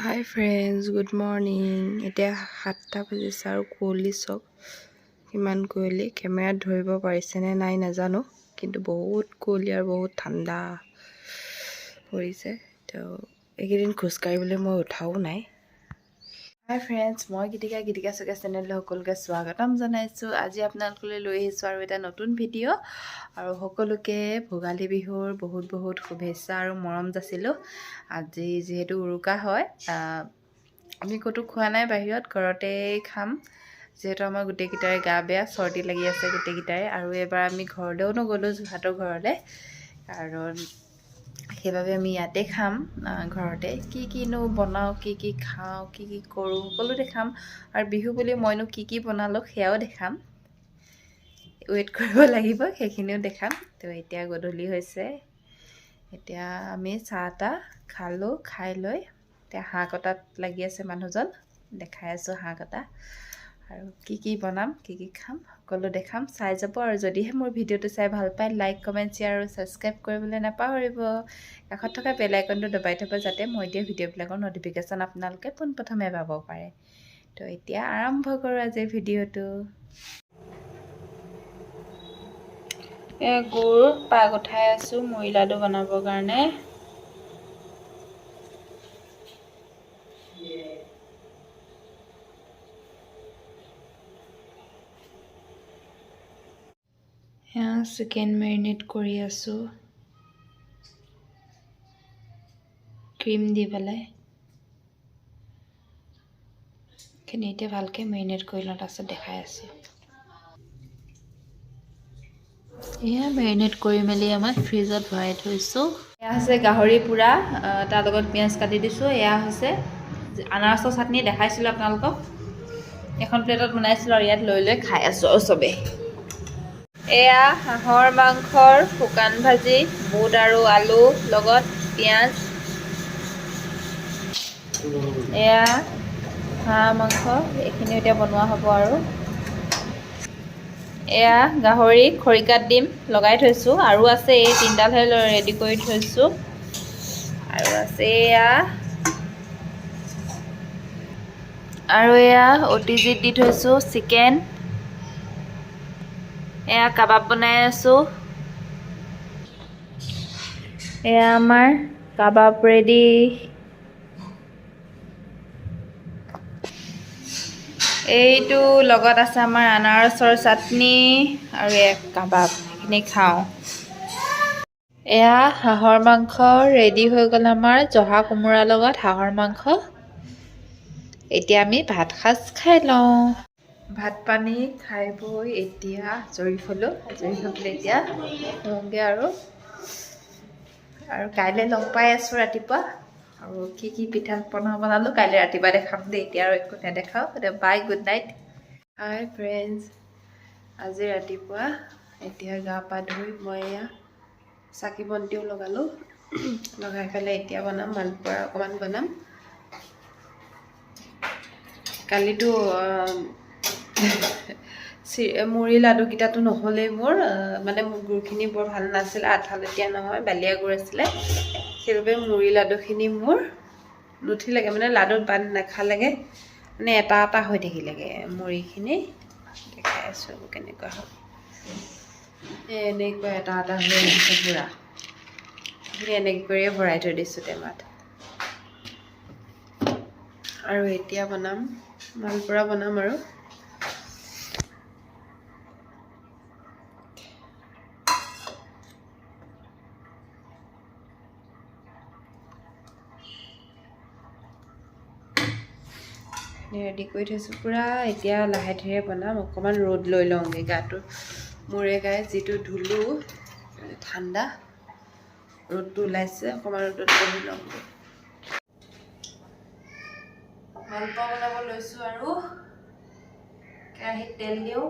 হাই friends, good morning. এতিয়া 7টা বাজিছে আৰু কুঁৱলী চাওক কিমান কুঁৱলী। কেমেৰাত ধৰিব পাৰিছেনে নাই নাজানো, কিন্তু বহুত কুঁৱলী আৰু বহুত ঠাণ্ডা পৰিছে। তো এইকেইদিন খোজকাঢ়িবলৈ মই উঠাও নাই। হাই ফ্ৰেণ্ডছ, মই গীতিকা চুকা চেনেললৈ সকলোকে স্বাগতম জনাইছোঁ। আজি আপোনালোকলৈ লৈ আহিছোঁ আৰু এটা নতুন ভিডিঅ'। আৰু সকলোকে ভোগালী বিহুৰ বহুত শুভেচ্ছা আৰু মৰম যাচিলোঁ। আজি যিহেতু উৰুকা হয়, আমি ক'তো খোৱা নাই, বাহিৰত ঘৰতেই খাম। যিহেতু আমাৰ গোটেইকেইটাৰে গা বেয়া, চৰ্দি লাগি আছে গোটেইকেইটাৰে। আৰু এবাৰ আমি ঘৰলৈও নগ'লোঁ, যোৰহাটৰ ঘৰলৈ, কাৰণ সেইবাবে আমি ইয়াতে খাম। ঘৰতে কিনো বনাওঁ, কি খাওঁ, কি কৰোঁ, সকলো দেখাম। আৰু বিহু বুলি মইনো কি বনালোঁ সেয়াও দেখাম। ৱেইট কৰিব লাগিব, সেইখিনিও দেখাম। তো এতিয়া গধূলি হৈছে, এতিয়া আমি চাহ তাহ খালোঁ। খাই লৈ এতিয়া হাঁহ কটাত লাগি আছে মানুহজন, দেখাই আছোঁ হাঁহ কটা। আৰু কি বনাম, কি খাম, সকলো দেখাম, চাই যাব। আৰু যদিহে মোৰ ভিডিঅ'টো চাই ভাল পায়, লাইক কমেণ্ট শ্বেয়াৰ আৰু ছাবস্ক্ৰাইব কৰিবলৈ নাপাহৰিব। কাষত থকা বেল আইকনটো দবাই থ'ব, যাতে মই দিয়া ভিডিঅ'বিলাকৰ ন'টিফিকেশ্যন আপোনালোকে পোনপ্ৰথমে পাব পাৰে। তো এতিয়া আৰম্ভ কৰোঁ আজিৰ ভিডিঅ'টো। গুড় পাক উঠাই আছোঁ মুড়ি লাডু বনাবৰ কাৰণে। এয়া চিকেন মেৰিনেট কৰি আছোঁ ক্ৰীম দি পেলাই। এইখিনি এতিয়া ভালকৈ মেৰিনেট কৰি লওঁ, তাৰপিছত দেখাই আছোঁ। এয়া মেৰিনেট কৰি মেলি আমাক ফ্ৰিজত ভৰাই থৈছোঁ। এয়া হৈছে গাহৰি পোৰা, তাৰ লগত পিঁয়াজ কাটি দিছোঁ। এয়া হৈছে আনাৰসৰ চাটনি, দেখাইছিলোঁ আপোনালোকক। এখন প্লেটত বনাইছিলোঁ আৰু ইয়াত লৈ খাই আছোঁ আৰু চবেই। এয়া হাঁহৰ মাংসৰ শুকান ভাজি, বুট আৰু আলু লগত পিঁয়াজ। এয়া হাঁহ মাংস, এইখিনিও এতিয়া বনোৱা হ'ব। আৰু এয়া গাহৰি খৰিকাত দিম লগাই থৈছোঁ, আৰু আছে এই তিনিডালহে ৰেডি কৰি থৈছোঁ। আৰু আছে এয়া অটিজিত দি থৈছোঁ চিকেন। এয়া কাবাব বনাই আছোঁ। এয়া আমাৰ কাবাব ৰেডি। এইটো লগত আছে আমাৰ আনাৰসৰ চাটনি আৰু এক কাবাব। এইখিনি খাওঁ। এয়া হাঁহৰ মাংস ৰেডি হৈ গ'ল আমাৰ, জহা কোমোৰাৰ লগত হাঁহৰ মাংস। এতিয়া আমি ভাত সাজ খাই লওঁ। ভাত পানী খাই বৈ এতিয়া আজৰি হ'লোঁ। আজৰি হৈ পেলাই এতিয়া শুওঁগৈ। আৰু কাইলৈ লগ পাই আছোঁ ৰাতিপুৱা। আৰু কি পিঠা পনা বনালোঁ কাইলৈ ৰাতিপুৱা দেখাম দেই, এতিয়া আৰু একো নেদেখাওঁ। বাই, গুড নাইট। হাই ফ্ৰেণ্ডছ, আজি ৰাতিপুৱা এতিয়া গা পা ধুই মই এয়া চাকি বন্তিও লগালোঁ। লগাই পেলাই এতিয়া বনাম মালপোৱা অকণমান বনাম। কালিতো মুড়ি লাডুকেইটাতো নহ'লেই মোৰ, মানে মোৰ গুড়খিনি বৰ ভাল নাছিলে, আঠালেতিয়া নহয়, বালিয়া গুড় আছিলে। সেইবাবে মুড়ি লাডুখিনি মোৰ নুঠিলেগৈ, মানে লাডুত বান্ধ নাখালেগৈ, মানে এটা হৈ থাকিলেগৈ মুড়িখিনি। দেখাই আছোঁ কেনেকুৱা হ'ল। এনেকুৱা এটা হৈ আছে পুৰা। এনেকৈ কৰিয়ে ভৰাই থৈ দিছোঁ টেমাত। আৰু এতিয়া বনাম মালপোৱা বনাম। আৰু ৰেডি কৰি থৈছোঁ পুৰা। এতিয়া লাহে ধীৰে বনাম। অকণমান ৰ'দ লৈ লওঁগৈ গাটো, মূৰে গায়ে যিটো ধুলোঁ ঠাণ্ডা। ৰ'দটো ওলাইছে, অকণমান ৰ'দত বহি লওঁগৈ। মালপোৱা বনাব লৈছোঁ আৰু কেৰাহীত তেল দিওঁ।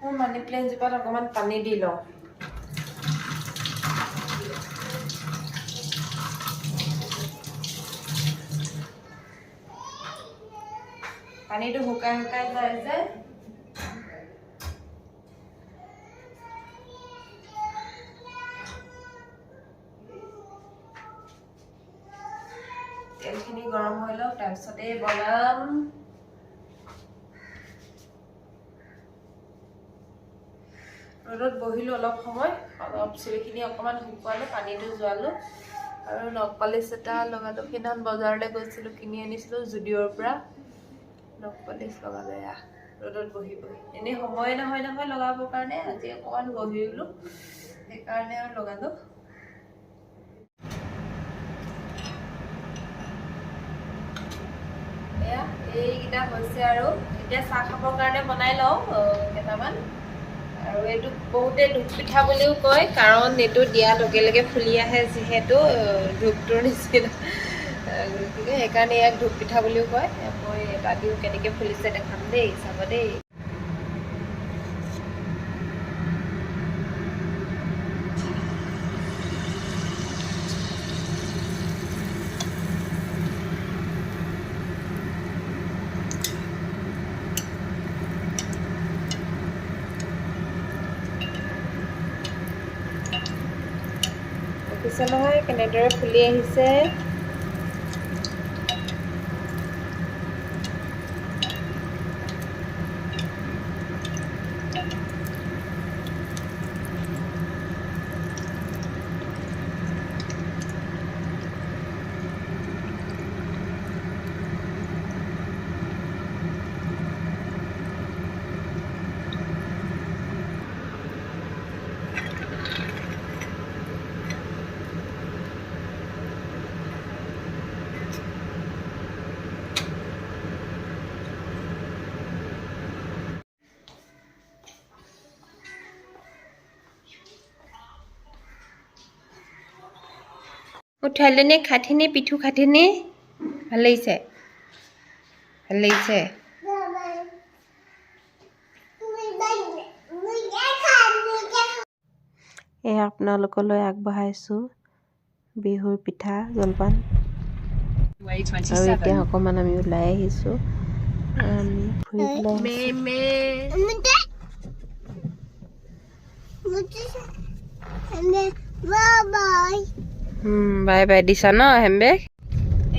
মোৰ মানি প্লেণ্ট জোপাত অকণমান পানী দি লওঁ। পানীটো শুকাই শুকাই যায় যে তেলখিনি গৰম হৈ লওক, তাৰপিছতে বনাম ৰ'দত বহিলোঁ অলপ সময়, অলপ চুলিখিনি অকণমান শুকুৱালোঁ, পানীটো যোৱালোঁ আৰু নখ পালিচ এটা লগালোঁ। সেইদিনাখন বজাৰলৈ গৈছিলোঁ, কিনি আনিছিলোঁ জুডিঅ'ৰ পৰা নখ পালিচ লগালোঁ। এয়া ৰ'দত বহি বহি এনেই সময়ে নহয় লগাবৰ কাৰণে, আজি অকণমান বহিলোঁ সেইকাৰণে আৰু লগালোঁ। এয়া এইকেইটা হৈছে আৰু এতিয়া চাহ খাবৰ কাৰণে বনাই লওঁ কেইটামান। আৰু এইটো বহুতে ধূপ পিঠা বুলিও কয়, কাৰণ এইটো দিয়াৰ লগে লগে ফুলি আহে যিহেতু ধূপটোৰ নিচিনা, গতিকে সেইকাৰণে ইয়াক ধূপ পিঠা বুলিও কয়। মই এটা দিও কেনেকৈ ফুলিছে দেখাম দেই, চাব দেই। দেখিছে নহয় কেনেদৰে ফুলি আহিছে। উঠাইলেনে খাঠিনে পিঠু খাঠিনে ভাল লাগিছে, ভাল লাগিছে। এয়া আপোনালোকলৈ আগবঢ়াইছোঁ বিহুৰ পিঠা জলপান। আৰু এতিয়া অকণমান আমি ওলাই আহিছোঁ, আমি ফুৰিবলৈ বাই বাই দিছা ন হেমবেগ।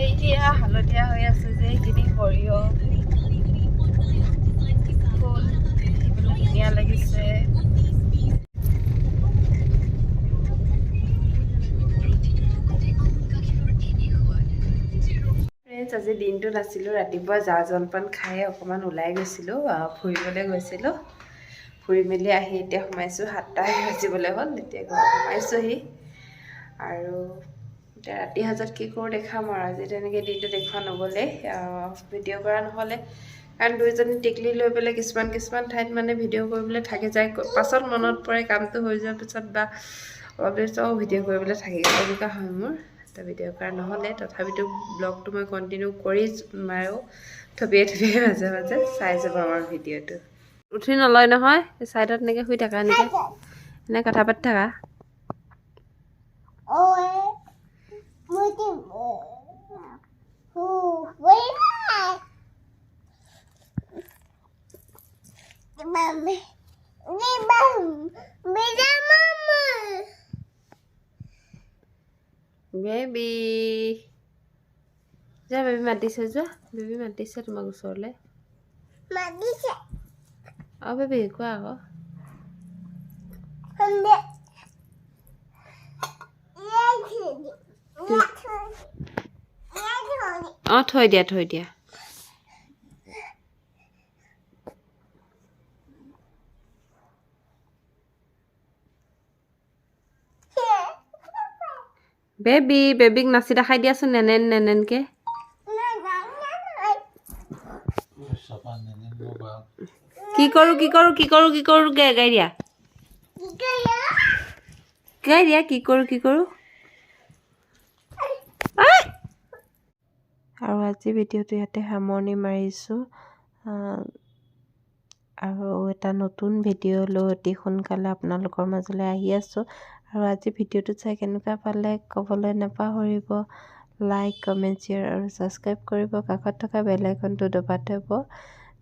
এতিয়া হালধীয়া হৈ আছে যে এইখিনি সৰিয়হ ফুল, ধুনীয়া লাগিছে। আজি দিনটোত আছিলোঁ, ৰাতিপুৱা জা জলপান খাই অকণমান ওলাই গৈছিলোঁ, ফুৰিবলৈ গৈছিলোঁ। ফুৰি মেলি আহি এতিয়া সোমাইছোঁ, 7টা বাজিবলৈ হ'ল, এতিয়া ঘৰত সোমাইছোঁহি। আৰু এতিয়া ৰাতি সাজত কি কৰোঁ দেখাম আৰু। আজি তেনেকৈ দিনটো দেখুওৱা নগ'লে, ভিডিঅ' কৰা নহ'লে, কাৰণ দুইজনী টিকলি লৈ পেলাই কিছুমান ঠাইত মানে ভিডিঅ' কৰিবলৈ থাকি যায়, পাছত মনত পৰে কামটো হৈ যোৱাৰ পিছত বা অলপ দেৰি ভিডিঅ' কৰিবলৈ থাকি এনেকুৱা হয় মোৰ। ভিডিঅ' কৰা নহ'লে, তথাপিতো ব্লগটো মই কণ্টিনিউ কৰিম আৰু থপিয়াই মাজে মাজে চাই যাব আমাৰ ভিডিঅ'টো। উঠি নলয় নহয়, ছাইডত এনেকৈ শুই থাকা, এনে কথা পাতি থাকা। বেবী যা, বেবী মাতিছে, যোৱা বেবী মাতিছে তোমাক ওচৰলৈ। বেবী কোৱা আকৌ। থৈ দিয়া। বেবীক নাচি দেখাই দিয়াচোন নেনেনকে। কি কৰোঁ গাই দিয়া, কি কৰোঁ। আৰু আজি ভিডিঅ'টো ইয়াতে সামৰণি মাৰিছোঁ। আৰু এটা নতুন ভিডিঅ' লৈ অতি সোনকালে আপোনালোকৰ মাজলৈ আহি আছোঁ। আৰু আজি ভিডিঅ'টো চাই কেনেকুৱা পালে ক'বলৈ নাপাহৰিব। লাইক, কমেণ্ট, শ্বেয়াৰ আৰু ছাবস্ক্ৰাইব কৰিব। কাষত থকা বেল আইকনটো দবাই থ'ব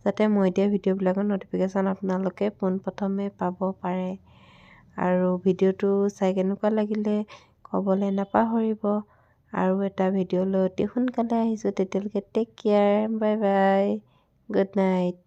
যাতে মই দিয়া ভিডিঅ'বিলাকৰ ন'টিফিকেশ্যন আপোনালোকে পোনপ্ৰথমে পাব পাৰে। আৰু ভিডিঅ'টো চাই কেনেকুৱা লাগিলে ক'বলৈ নাপাহৰিব। আৰু এটা ভিডিঅ' লৈ অতি সোনকালে আহিছোঁ। তেতিয়ালৈকে take care, bye bye, good night.